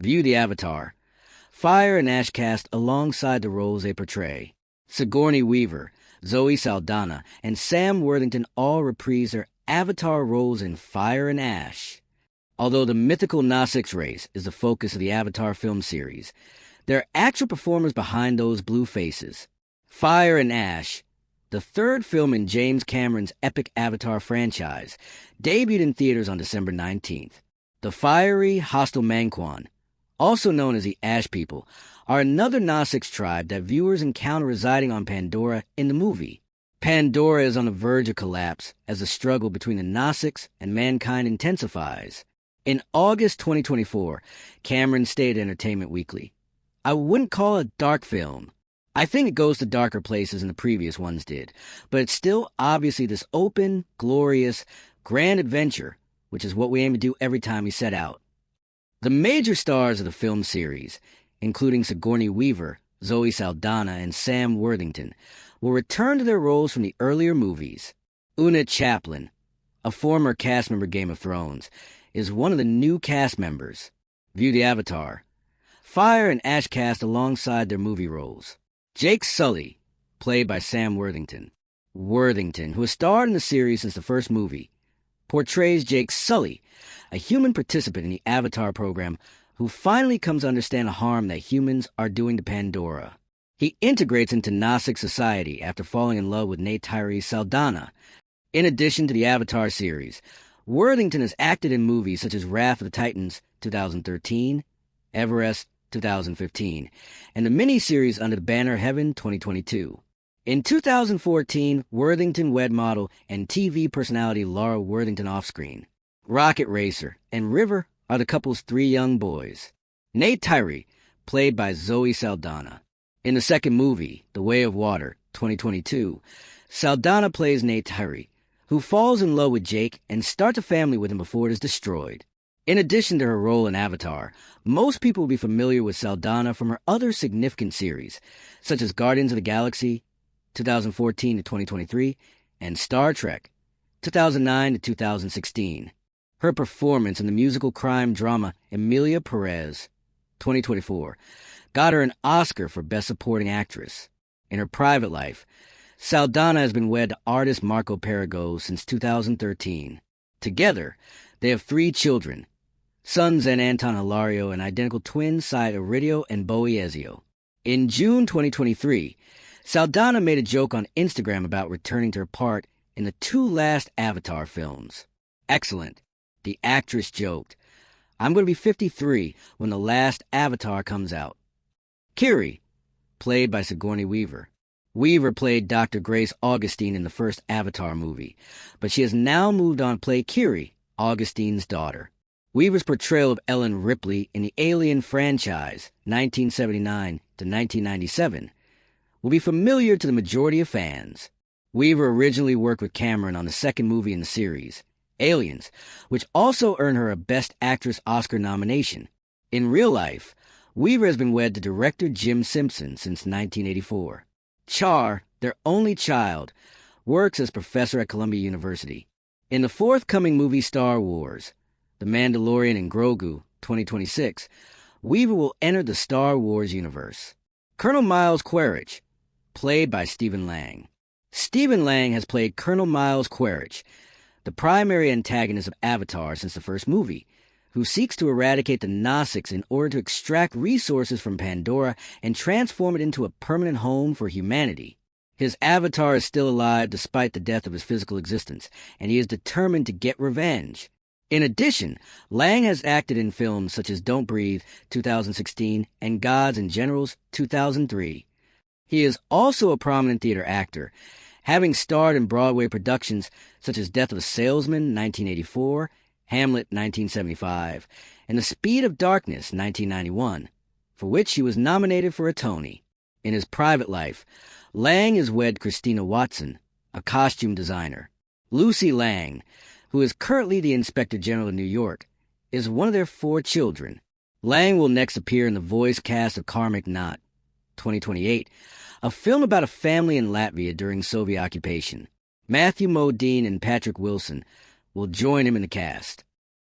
View the Avatar. Fire and ash cast alongside the roles they portray. Sigourney Weaver, Zoe Saldaña, and Sam Worthington all reprise their Avatar roles in Fire and Ash. Although the mythical Navi race is the focus of the Avatar film series, there are actual performers behind those blue faces. Fire and Ash, the third film in James Cameron's epic Avatar franchise, debuted in theaters on December 19th. The fiery, hostile Manquan, also known as the Ash People, are another Navi tribe that viewers encounter residing on Pandora in the movie. Pandora is on the verge of collapse as the struggle between the Navi and mankind intensifies. In August 2024, Cameron stated Entertainment Weekly, "I wouldn't call it a dark film. I think it goes to darker places than the previous ones did, but it's still obviously this open, glorious, grand adventure, which is what we aim to do every time we set out." The major stars of the film series, including Sigourney Weaver, Zoe Saldaña, and Sam Worthington, will return to their roles from the earlier movies. Oona Chaplin, a former cast member of Game of Thrones, is one of the new cast members. View the Avatar. Fire and ash cast alongside their movie roles. Jake Sully, played by Sam Worthington. Worthington, who has starred in the series since the first movie, portrays Jake Sully, a human participant in the Avatar program who finally comes to understand the harm that humans are doing to Pandora. He integrates into Navi society after falling in love with Neytiri Saldana. In addition to the Avatar series, Worthington has acted in movies such as Wrath of the Titans 2013, Everest 2015, and the miniseries Under the Banner of Heaven 2022. In 2014, Worthington wed model and TV personality Laura Worthington offscreen. Rocket Racer and River are the couple's 3 young boys. Neytiri, played by Zoe Saldaña. In the second movie, The Way of Water 2022, Saldana plays Neytiri, who falls in love with Jake and starts a family with him before it is destroyed. In addition to her role in Avatar, most people will be familiar with Saldana from her other significant series, such as Guardians of the Galaxy 2014 to 2023 and Star Trek 2009 to 2016. Her performance in the musical crime drama Emilia Perez 2024 got her an Oscar for Best Supporting Actress. In her private life, Saldana has been wed to artist Marco Perigo since 2013. Together, they have 3 children, sons and Anton Hilario and identical twins Sai Iridio and Bowie Ezio. In June 2023, Saldana made a joke on Instagram about returning to her part in the 2 last Avatar films. "Excellent," the actress joked. "I'm going to be 53 when the last Avatar comes out." Kiri, played by Sigourney Weaver. Weaver played Dr. Grace Augustine in the first Avatar movie, but she has now moved on to play Kiri, Augustine's daughter. Weaver's portrayal of Ellen Ripley in the Alien franchise, 1979 to 1997, will be familiar to the majority of fans. Weaver originally worked with Cameron on the second movie in the series, Aliens, which also earned her a Best Actress Oscar nomination. In real life, Weaver has been wed to director Jim Simpson since 1984. Char, their only child, works as professor at Columbia University. In the forthcoming movie Star Wars, The Mandalorian and Grogu 2026, Weaver will enter the Star Wars universe. Colonel Miles Quaritch, played by Stephen Lang. Stephen Lang has played Colonel Miles Quaritch, the primary antagonist of Avatar since the first movie, who seeks to eradicate the Navi in order to extract resources from Pandora and transform it into a permanent home for humanity. His avatar is still alive despite the death of his physical existence, and he is determined to get revenge. In addition, Lang has acted in films such as Don't Breathe 2016 and Gods and Generals 2003. He is also a prominent theater actor, having starred in Broadway productions such as Death of a Salesman 1984, Hamlet 1975, and The Speed of Darkness 1991, for which he was nominated for a Tony. In his private life, Lang is wed Christina Watson, a costume designer. Lucy Lang, who is currently the Inspector General of New York, is one of their 4 children. Lang will next appear in the voice cast of Karmic Knot, 2028, a film about a family in Latvia during Soviet occupation. Matthew Modine and Patrick Wilson will join him in the cast.